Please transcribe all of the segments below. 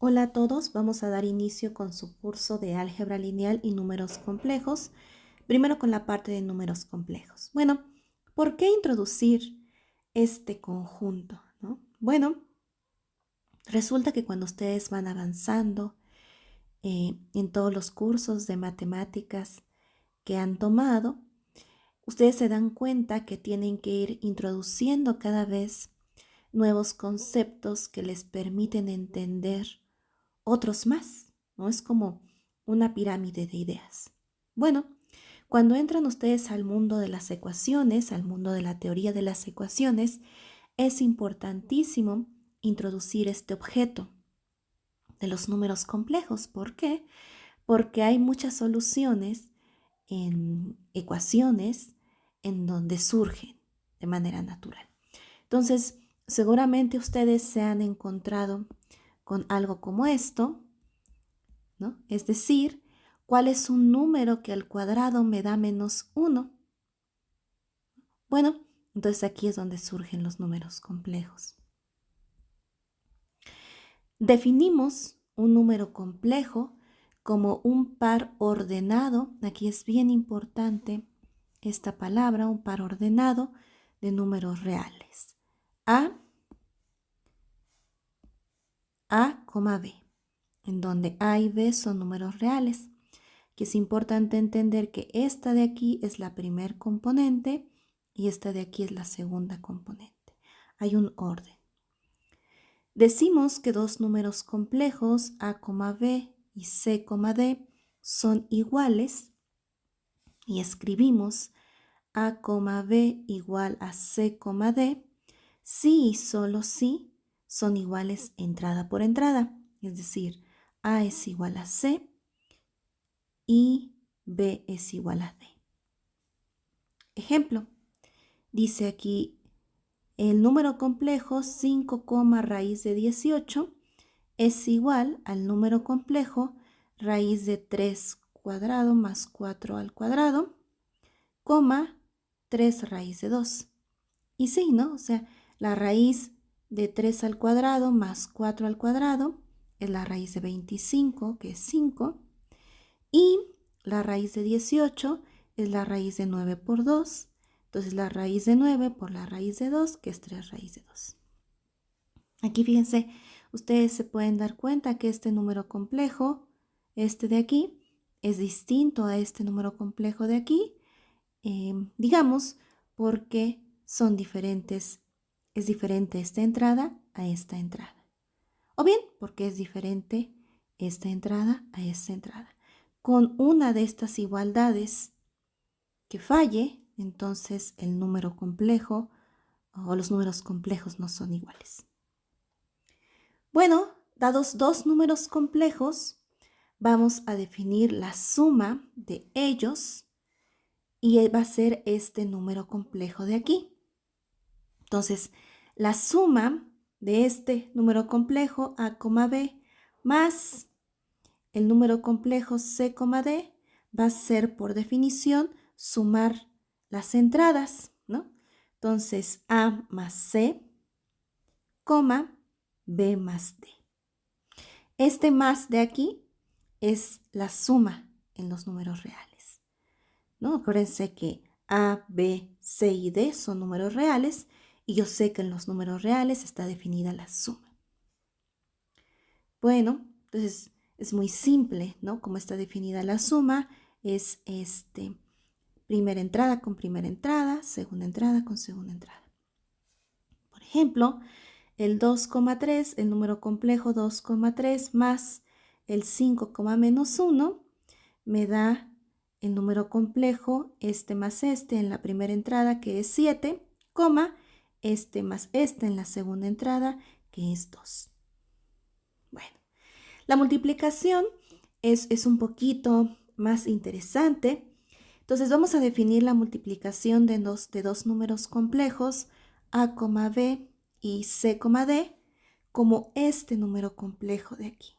Hola a todos, vamos a dar inicio con su curso de álgebra lineal y números complejos, primero con la parte de números complejos. Bueno, ¿por qué introducir este conjunto, no? Bueno, resulta que cuando ustedes van avanzando en todos los cursos de matemáticas que han tomado, ustedes se dan cuenta que tienen que ir introduciendo cada vez nuevos conceptos que les permiten entender otros más, ¿no? Es como una pirámide de ideas. Bueno, cuando entran ustedes al mundo de las ecuaciones, al mundo de la teoría de las ecuaciones, es importantísimo introducir este objeto de los números complejos. ¿Por qué? Porque hay muchas soluciones en ecuaciones en donde surgen de manera natural. Entonces, seguramente ustedes se han encontrado con algo como esto, ¿no? Es decir, ¿cuál es un número que al cuadrado me da -1? Bueno, entonces aquí es donde surgen los números complejos. Definimos un número complejo como un par ordenado. Aquí es bien importante esta palabra, un par ordenado de números reales. A, B, en donde A y B son números reales. Que es importante entender que esta de aquí es la primer componente y esta de aquí es la segunda componente. Hay un orden. Decimos que dos números complejos A, B y C, D son iguales y escribimos A, B igual a C, D si y solo si son iguales entrada por entrada. Es decir, A es igual a C y B es igual a D. Ejemplo, dice aquí el número complejo 5, raíz de 18 es igual al número complejo raíz de 3 cuadrado más 4 al cuadrado, 3 raíz de 2. Y sí, ¿no? O sea, la raíz de 3 al cuadrado más 4 al cuadrado es la raíz de 25, que es 5, y la raíz de 18 es la raíz de 9 por 2. Entonces la raíz de 9 por la raíz de 2, que es 3 raíz de 2. Aquí fíjense, ustedes se pueden dar cuenta que este número complejo, este de aquí, es distinto a este número complejo de aquí, digamos, porque son diferentes, es diferente esta entrada a esta entrada. O bien, porque es diferente esta entrada a esta entrada. Con una de estas igualdades que falle, entonces el número complejo o los números complejos no son iguales. Bueno, dados dos números complejos, vamos a definir la suma de ellos y va a ser este número complejo de aquí. Entonces, la suma de este número complejo A, B más el número complejo C, D va a ser por definición sumar las entradas, ¿no? Entonces, A más C, B más D. Este más de aquí es la suma en los números reales, ¿no? Acuérdense que A, B, C y D son números reales y yo sé que en los números reales está definida la suma. Bueno, entonces es muy simple, ¿no? Como está definida la suma, es primera entrada con primera entrada, segunda entrada con segunda entrada. Por ejemplo, el 2,3, el número complejo 2,3 más el 5, -1 me da el número complejo este más este en la primera entrada que es 7, este más este en la segunda entrada que es 2. Bueno, la multiplicación es un poquito más interesante. Entonces vamos a definir la multiplicación de dos números complejos A, B y C, D como este número complejo de aquí.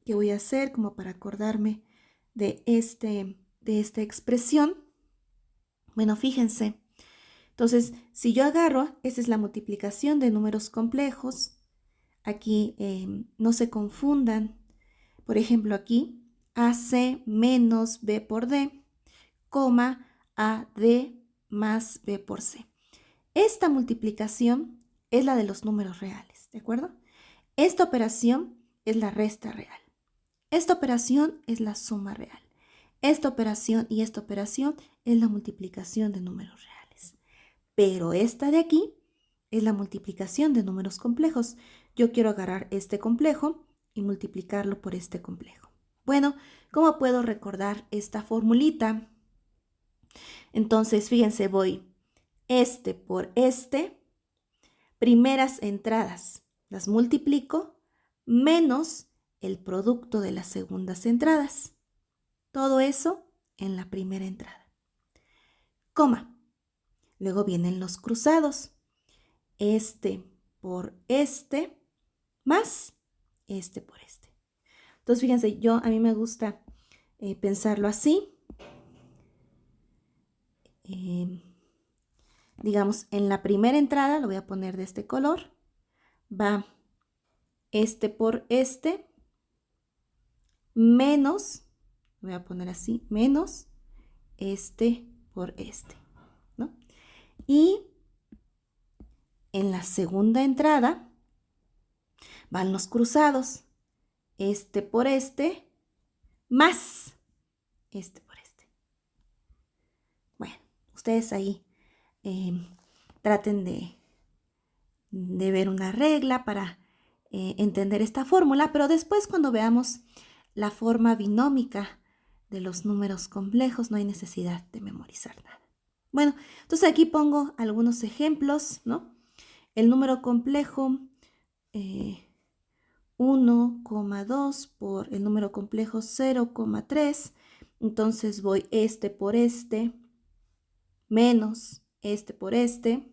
¿Qué voy a hacer como para acordarme de esta expresión? Bueno, fíjense. Entonces, si yo agarro, esta es la multiplicación de números complejos, aquí no se confundan. Por ejemplo, aquí AC menos B por D, coma AD más B por C. Esta multiplicación es la de los números reales, ¿de acuerdo? Esta operación es la resta real. Esta operación es la suma real. Esta operación y esta operación es la multiplicación de números reales. Pero esta de aquí es la multiplicación de números complejos. Yo quiero agarrar este complejo y multiplicarlo por este complejo. Bueno, ¿cómo puedo recordar esta formulita? Entonces, fíjense, voy este por este, primeras entradas las multiplico menos el producto de las segundas entradas. Todo eso en la primera entrada. Coma. Luego vienen los cruzados. Este por este más este por este. Entonces, fíjense, a mí me gusta pensarlo así. Digamos, en la primera entrada, lo voy a poner de este color, va este por este, menos, voy a poner así, menos este por este, ¿no? Y en la segunda entrada van los cruzados, este por este, más este por este. Bueno, ustedes ahí traten de ver una regla para entender esta fórmula, pero después cuando veamos la forma binómica de los números complejos no hay necesidad de memorizar nada. Bueno, entonces aquí pongo algunos ejemplos, ¿no? El número complejo 1,2 por el número complejo 0,3. Entonces voy este por este, menos este por este,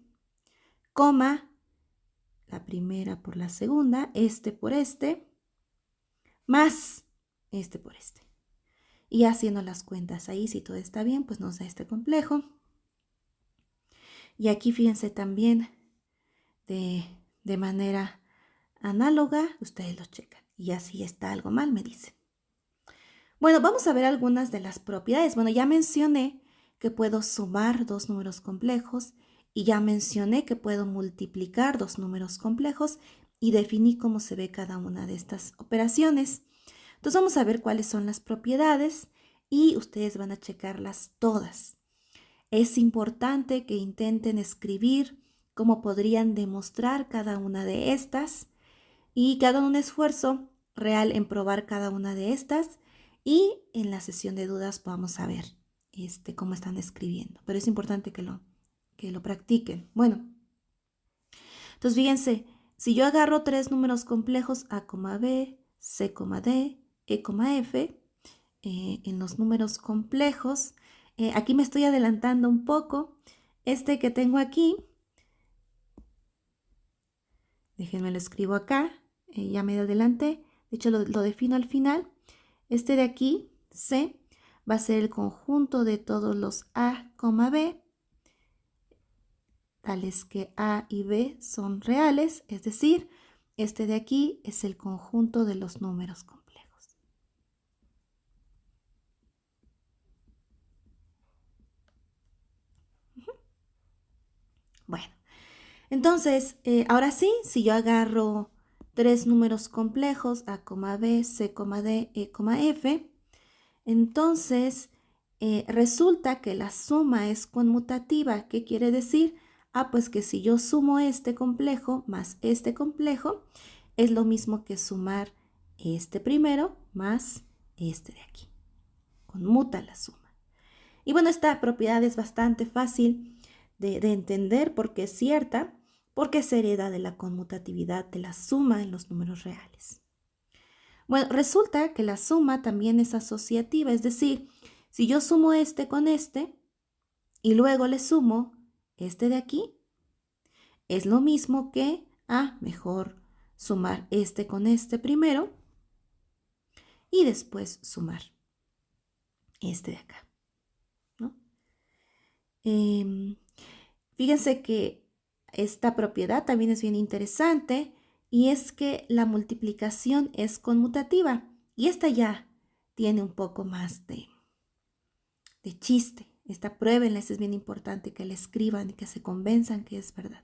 coma, la primera por la segunda, este por este, más este por este. Y haciendo las cuentas ahí, si todo está bien, pues nos da este complejo. Y aquí fíjense también de manera análoga, ustedes lo checan. Y así está algo mal, me dicen. Bueno, vamos a ver algunas de las propiedades. Bueno, ya mencioné que puedo sumar dos números complejos y ya mencioné que puedo multiplicar dos números complejos y definí cómo se ve cada una de estas operaciones. Entonces vamos a ver cuáles son las propiedades y ustedes van a checarlas todas. Es importante que intenten escribir cómo podrían demostrar cada una de estas y que hagan un esfuerzo real en probar cada una de estas y en la sesión de dudas vamos a ver cómo están escribiendo. Pero es importante que lo practiquen. Bueno, entonces fíjense, si yo agarro tres números complejos A, B, C, D, E, F, en los números complejos, aquí me estoy adelantando un poco. Este que tengo aquí, déjenme lo escribo acá, ya me adelanté, de hecho lo defino al final. Este de aquí, C, va a ser el conjunto de todos los A, B, tales que A y B son reales, es decir, este de aquí es el conjunto de los números complejos. Bueno, entonces, ahora sí, si yo agarro tres números complejos, A, B, C, D, E, F, entonces resulta que la suma es conmutativa. ¿Qué quiere decir? Pues que si yo sumo este complejo más este complejo, es lo mismo que sumar este primero más este de aquí. Conmuta la suma. Y bueno, esta propiedad es bastante fácil de entender porque es cierta, porque se hereda de la conmutatividad de la suma en los números reales. Bueno, resulta que la suma también es asociativa, es decir, si yo sumo este con este y luego le sumo este de aquí, es lo mismo que, mejor sumar este con este primero y después sumar este de acá, ¿no? Fíjense que esta propiedad también es bien interesante y es que la multiplicación es conmutativa y esta ya tiene un poco más de chiste. Esta pruébenla, es bien importante que la escriban y que se convenzan que es verdad.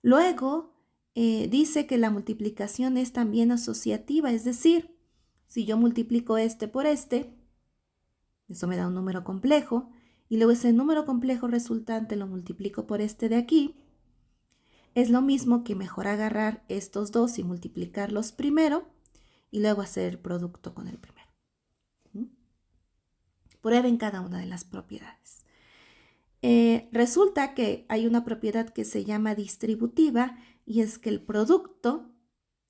Luego, dice que la multiplicación es también asociativa, es decir, si yo multiplico este por este, eso me da un número complejo, y luego ese número complejo resultante lo multiplico por este de aquí, es lo mismo que mejor agarrar estos dos y multiplicarlos primero y luego hacer el producto con el primero. Prueben cada una de las propiedades. Resulta que hay una propiedad que se llama distributiva y es que el producto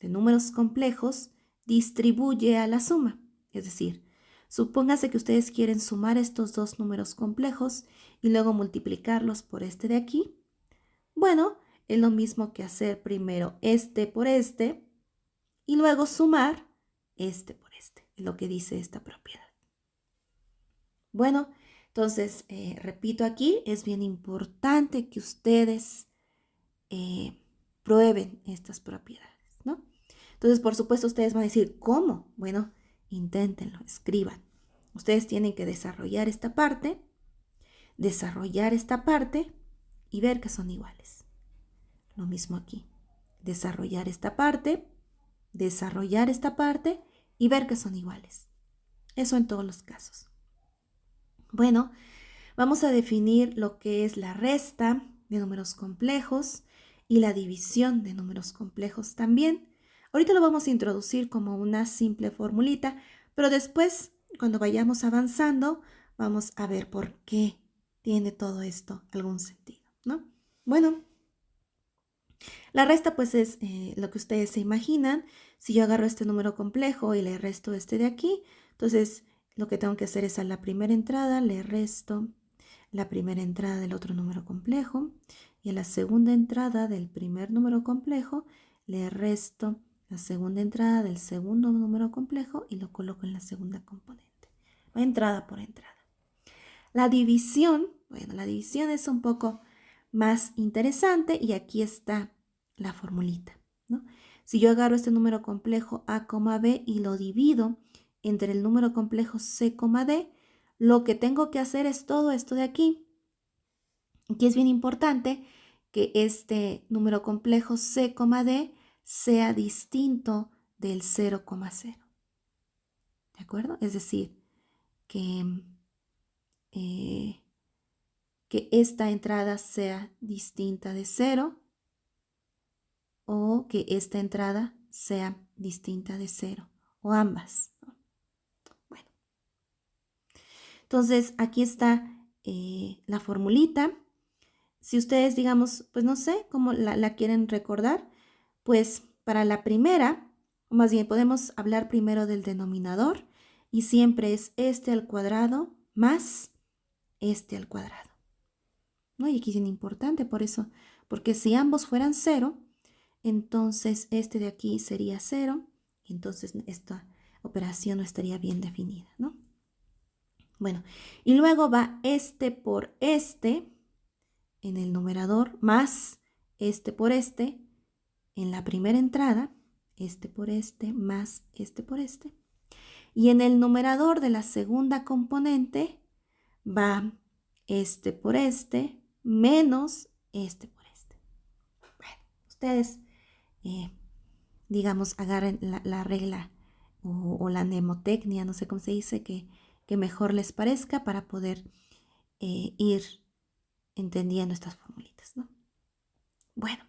de números complejos distribuye a la suma. Es decir, supóngase que ustedes quieren sumar estos dos números complejos y luego multiplicarlos por este de aquí. Bueno, es lo mismo que hacer primero este por este y luego sumar este por este, es lo que dice esta propiedad. Bueno, entonces, repito aquí, es bien importante que ustedes prueben estas propiedades, ¿no? Entonces, por supuesto, ustedes van a decir, ¿cómo? Bueno, inténtenlo, escriban. Ustedes tienen que desarrollar esta parte y ver que son iguales. Lo mismo aquí. Desarrollar esta parte y ver que son iguales. Eso en todos los casos. Bueno, vamos a definir lo que es la resta de números complejos y la división de números complejos también. Ahorita lo vamos a introducir como una simple formulita, pero después, cuando vayamos avanzando, vamos a ver por qué tiene todo esto algún sentido, ¿no? Bueno, la resta pues es lo que ustedes se imaginan. Si yo agarro este número complejo y le resto este de aquí, entonces lo que tengo que hacer es a la primera entrada le resto la primera entrada del otro número complejo y a la segunda entrada del primer número complejo le resto la segunda entrada del segundo número complejo y lo coloco en la segunda componente. Va entrada por entrada. La división, bueno, la división es un poco más interesante y aquí está la formulita, ¿no? Si yo agarro este número complejo a, b y lo divido entre el número complejo c, d, lo que tengo que hacer es todo esto de aquí. Aquí es bien importante que este número complejo c, d sea distinto del 0,0. ¿De acuerdo? Es decir, que esta entrada sea distinta de 0 o que esta entrada sea distinta de 0 o ambas, ¿no? Bueno, entonces aquí está la formulita. Si ustedes, digamos, pues no sé cómo la quieren recordar, pues para la primera, o más bien podemos hablar primero del denominador y siempre es este al cuadrado más este al cuadrado, ¿no? Y aquí es bien importante por eso, porque si ambos fueran 0, entonces este de aquí sería 0, y entonces esta operación no estaría bien definida, ¿no? Bueno, y luego va este por este en el numerador más este por este en la primera entrada, este por este más este por este. Y en el numerador de la segunda componente va este por este menos este por este. Bueno, ustedes, digamos, agarren la regla o la mnemotecnia, no sé cómo se dice, que mejor les parezca para poder ir entendiendo estas formulitas, ¿no? Bueno,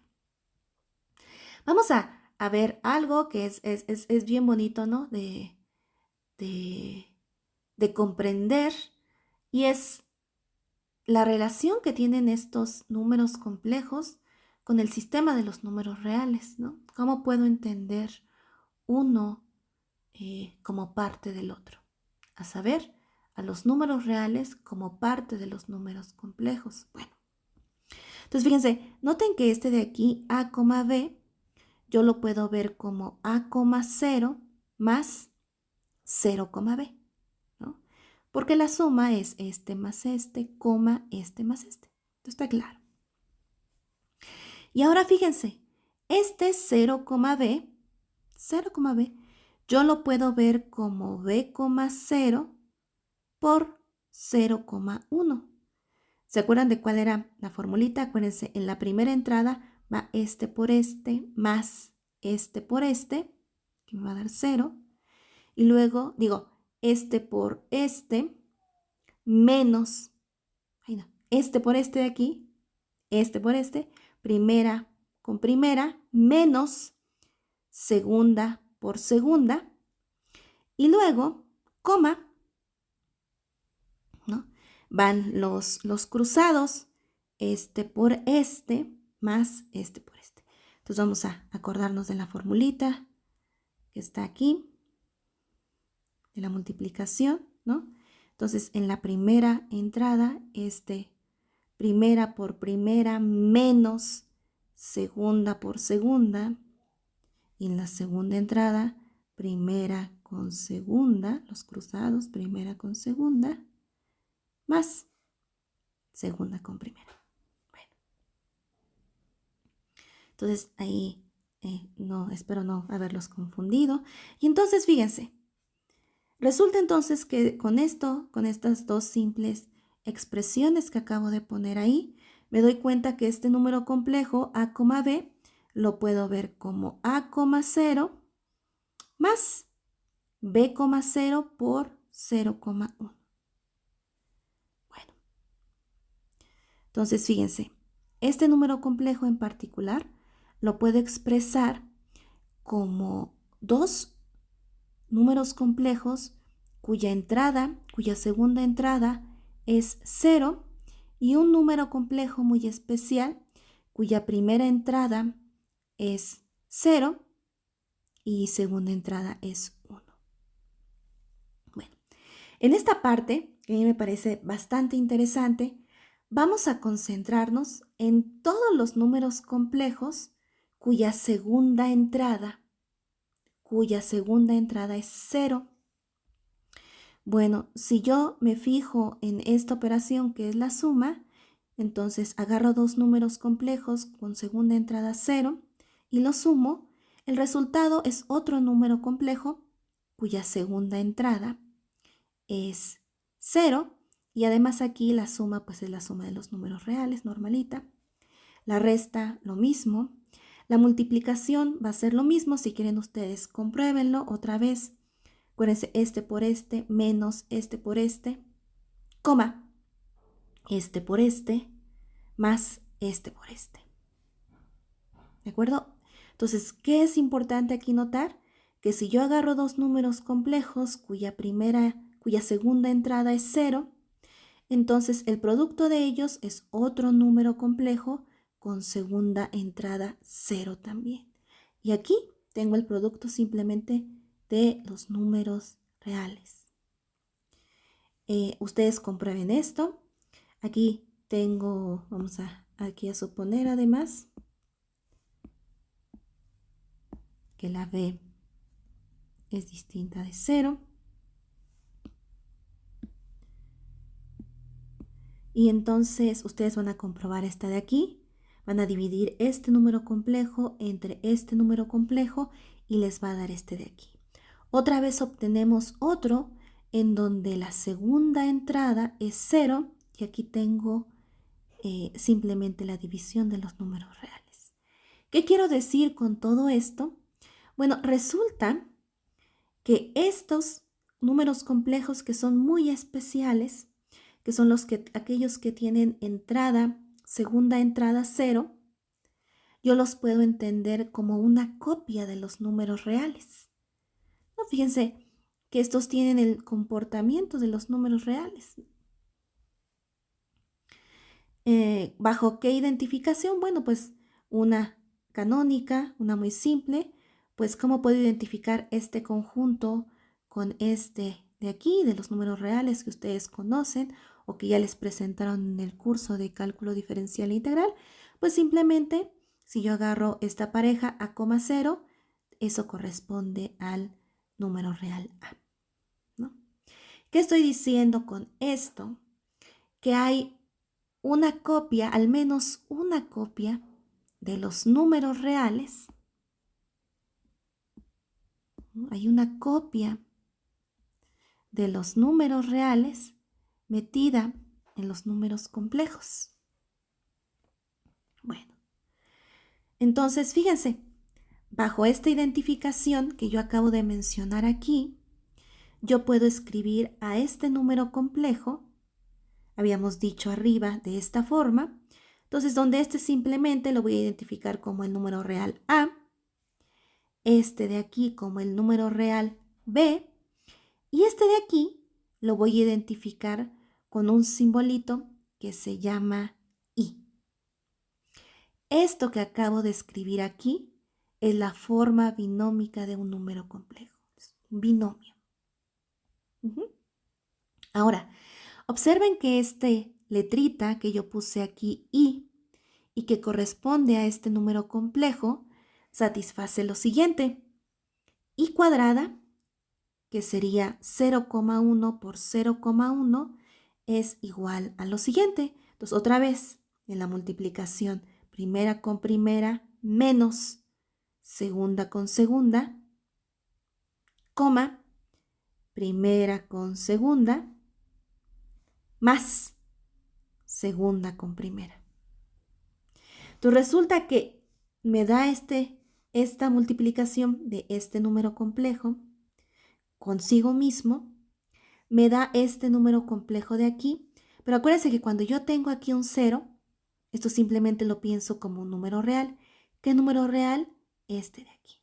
vamos a ver algo que es bien bonito, ¿no? De comprender, y es la relación que tienen estos números complejos con el sistema de los números reales, ¿no? ¿Cómo puedo entender uno como parte del otro? A saber, a los números reales como parte de los números complejos. Bueno, entonces fíjense, noten que este de aquí, a, b, yo lo puedo ver como a, 0 más 0, b, ¿no? Porque la suma es este más este, este más este. Esto está claro. Y ahora fíjense, Este 0,b, 0,b, yo lo puedo ver como b, 0 por 0,1. ¿Se acuerdan de cuál era la formulita? Acuérdense, en la primera entrada va este por este más este por este, que me va a dar 0. Y luego digo, este por este menos, este por este de aquí, este por este, primera con primera, menos segunda por segunda. Y luego, coma, ¿no? Van los cruzados, este por este, más este por este. Entonces vamos a acordarnos de la formulita que está aquí, de la multiplicación, ¿no? Entonces en la primera entrada, primera por primera menos segunda por segunda. Y en la segunda entrada, primera con segunda, los cruzados, primera con segunda, más segunda con primera. Bueno, entonces ahí no, espero no haberlos confundido. Y entonces fíjense, resulta entonces que con esto, con estas dos simples expresiones que acabo de poner ahí, me doy cuenta que este número complejo a, b lo puedo ver como a, 0 más b, 0 por 0,1. Bueno, entonces fíjense, este número complejo en particular lo puedo expresar como dos números complejos cuya segunda entrada es 0 y un número complejo muy especial cuya primera entrada es 0 y segunda entrada es 1. Bueno, en esta parte, que a mí me parece bastante interesante, vamos a concentrarnos en todos los números complejos cuya segunda entrada es 0. Bueno, si yo me fijo en esta operación que es la suma, entonces agarro dos números complejos con segunda entrada 0 y los sumo. El resultado es otro número complejo cuya segunda entrada es 0 y además aquí la suma pues es la suma de los números reales, normalita. La resta lo mismo. La multiplicación va a ser lo mismo. Si quieren ustedes compruébenlo otra vez. Acuérdense, este por este menos este por este, coma, este por este más este por este. ¿De acuerdo? Entonces, ¿qué es importante aquí notar? Que si yo agarro dos números complejos cuya segunda entrada es 0, entonces el producto de ellos es otro número complejo con segunda entrada 0 también. Y aquí tengo el producto simplemente de los números reales. Ustedes comprueben esto. Aquí tengo, vamos aquí a suponer además que la b es distinta de 0. Y entonces ustedes van a comprobar esta de aquí. Van a dividir este número complejo entre este número complejo y les va a dar este de aquí. Otra vez obtenemos otro en donde la segunda entrada es 0 y aquí tengo simplemente la división de los números reales. ¿Qué quiero decir con todo esto? Bueno, resulta que estos números complejos que son muy especiales, que son aquellos que tienen segunda entrada 0, yo los puedo entender como una copia de los números reales. ¿No? Fíjense que estos tienen el comportamiento de los números reales. ¿Bajo qué identificación? Bueno, pues una canónica, una muy simple. Pues, ¿cómo puedo identificar este conjunto con este de aquí, de los números reales que ustedes conocen o que ya les presentaron en el curso de cálculo diferencial e integral? Pues simplemente, si yo agarro esta pareja a, 0, eso corresponde al número real a, ¿no? ¿Qué estoy diciendo con esto? Que hay una copia, al menos una copia de los números reales, hay una copia de los números reales metida en los números complejos. Bueno, entonces fíjense, bajo esta identificación que yo acabo de mencionar aquí, yo puedo escribir a este número complejo, habíamos dicho arriba de esta forma, entonces donde este simplemente lo voy a identificar como el número real A, este de aquí como el número real B, y este de aquí lo voy a identificar con un simbolito que se llama I. Esto que acabo de escribir aquí es la forma binómica de un número complejo, es un binomio. Ahora, observen que este letrita que yo puse aquí I y que corresponde a este número complejo satisface lo siguiente. I cuadrada, que sería 0,1 por 0,1, es igual a lo siguiente. Entonces, otra vez, en la multiplicación primera con primera menos segunda con segunda, coma, primera con segunda, más segunda con primera. Entonces resulta que me da esta multiplicación de este número complejo consigo mismo, me da este número complejo de aquí, pero acuérdense que cuando yo tengo aquí un 0, esto simplemente lo pienso como un número real. ¿Qué número real? Este de aquí.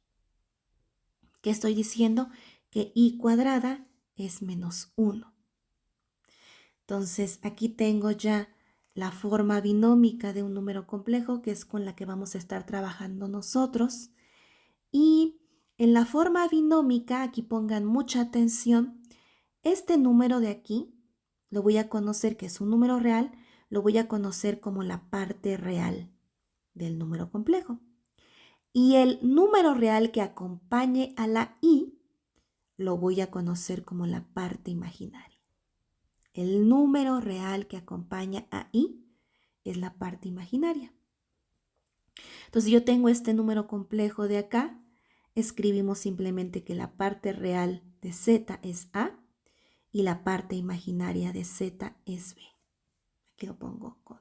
¿Qué estoy diciendo? Que I cuadrada es menos 1. Entonces aquí tengo ya la forma binómica de un número complejo, que es con la que vamos a estar trabajando nosotros. Y en la forma binómica, aquí pongan mucha atención, este número de aquí lo voy a conocer, que es un número real, lo voy a conocer como la parte real del número complejo. Y el número real que acompañe a la I lo voy a conocer como la parte imaginaria. El número real que acompaña a I es la parte imaginaria. Entonces, yo tengo este número complejo de acá, escribimos simplemente que la parte real de Z es A y la parte imaginaria de Z es B. Aquí lo pongo con.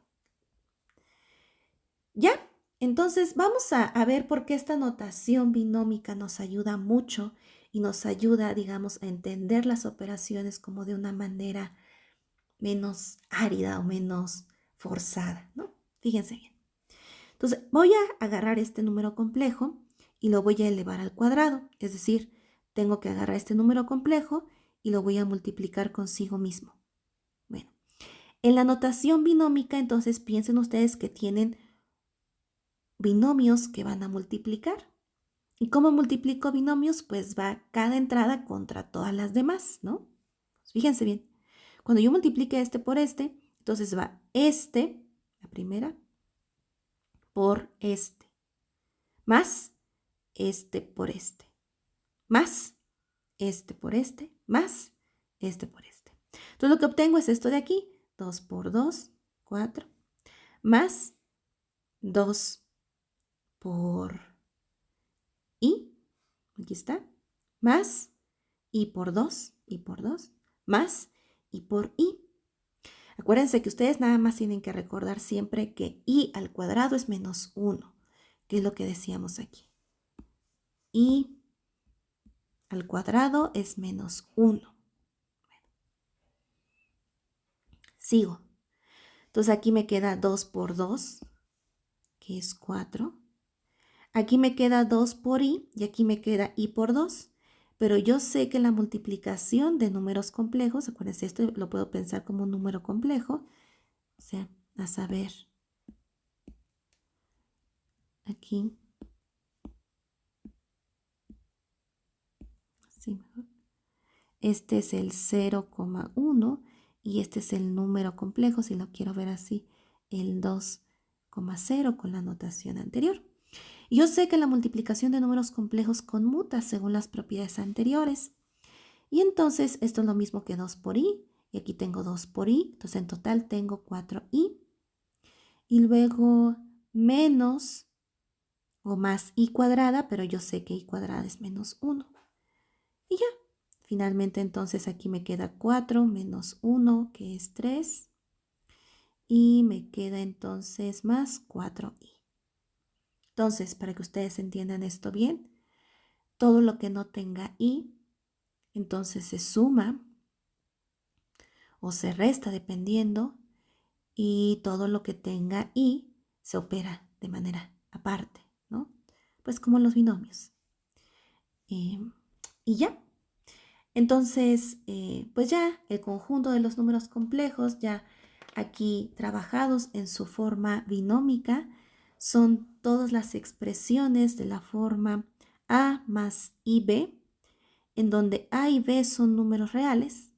¿Ya? Entonces, vamos a ver por qué esta notación binómica nos ayuda mucho y nos ayuda, digamos, a entender las operaciones como de una manera menos árida o menos forzada, ¿no? Fíjense bien. Entonces, voy a agarrar este número complejo y lo voy a elevar al cuadrado. Es decir, tengo que agarrar este número complejo y lo voy a multiplicar consigo mismo. Bueno, en la notación binómica, entonces, piensen ustedes que tienen binomios que van a multiplicar. ¿Y cómo multiplico binomios? Pues va cada entrada contra todas las demás, ¿no? Pues fíjense bien. Cuando yo multiplique este por este, entonces va este, la primera, por este, más este por este, más este por este, más este por este. Entonces lo que obtengo es esto de aquí, 2 por 2, 4, más 2 por i, aquí está, más i por 2, más i por i. Acuérdense que ustedes nada más tienen que recordar siempre que i al cuadrado es menos 1, que es lo que decíamos aquí. I al cuadrado es menos 1. Sigo. Entonces aquí me queda 2 por 2, que es 4. Aquí me queda 2 por i y aquí me queda i por 2. Pero yo sé que la multiplicación de números complejos, acuérdense, esto lo puedo pensar como un número complejo, o sea, a saber, aquí, sí, mejor. Este es el 0,1 y este es el número complejo, si lo quiero ver así, el 2,0 con la notación anterior. Yo sé que la multiplicación de números complejos conmuta según las propiedades anteriores. Y entonces esto es lo mismo que 2 por i. Y aquí tengo 2 por i. Entonces en total tengo 4i. Y luego menos o más y cuadrada, pero yo sé que y cuadrada es menos 1. Y ya, finalmente entonces aquí me queda 4 menos 1, que es 3. Y me queda entonces más 4i. Entonces, para que ustedes entiendan esto bien, todo lo que no tenga i, entonces se suma o se resta dependiendo, y todo lo que tenga i se opera de manera aparte, ¿no? Pues como los binomios. Y ya. Entonces, pues ya el conjunto de los números complejos, ya aquí trabajados en su forma binómica, son todas las expresiones de la forma a más ib, en donde a y b son números reales,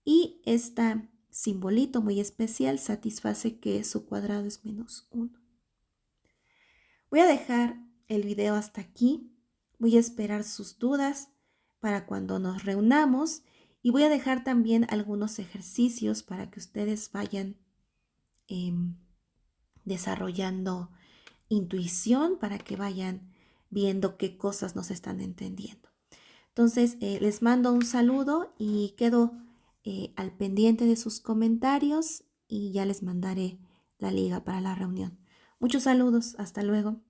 y este simbolito muy especial satisface que su cuadrado es menos 1. Voy a dejar el video hasta aquí. Voy a esperar sus dudas para cuando nos reunamos, y voy a dejar también algunos ejercicios para que ustedes vayan desarrollando intuición, para que vayan viendo qué cosas nos están entendiendo. Entonces, les mando un saludo y quedo al pendiente de sus comentarios, y ya les mandaré la liga para la reunión. Muchos saludos, hasta luego.